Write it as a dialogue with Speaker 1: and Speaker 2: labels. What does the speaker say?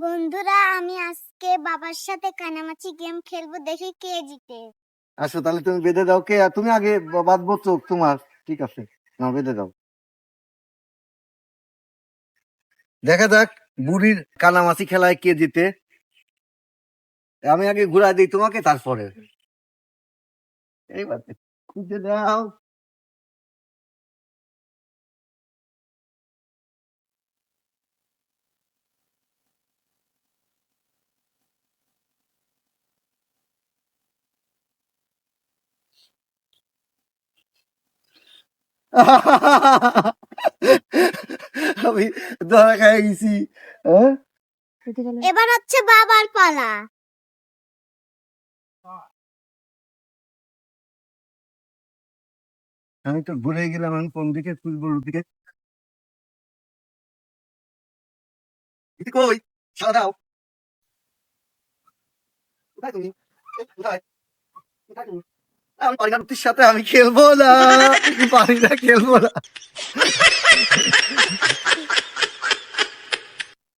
Speaker 1: বন্ধুরা, আমি আজকে বাবার সাথে কানামাছি গেম খেলবো, দেখি কে জিতে।
Speaker 2: আচ্ছা, তাহলে তুমি বেঁধে দাও। কে তুমি আগে বাঁধবো চোখ তোমার? ঠিক আছে, না বেঁধে দাও। দেখা যাক বুড়ির কানামাছি খেলায় কে জিতে। আমি আগে ঘুরা দিই তোমাকে, তারপরে এইবার খুঁজে দাও। আমি ধরা খাই গেছি। হ্যাঁ,
Speaker 1: এবার হচ্ছে বাবার পালা।
Speaker 2: আমি তো ভুলে গেলাম আমি কোন দিকে খুঁজবো। দিকে কই সাদা দাও। কোথায় তুমি? কোথায় কোথায় তুমি? আমি পারি না, রুটির সাথে আমি খেলবো না। পারি না, খেলবো না।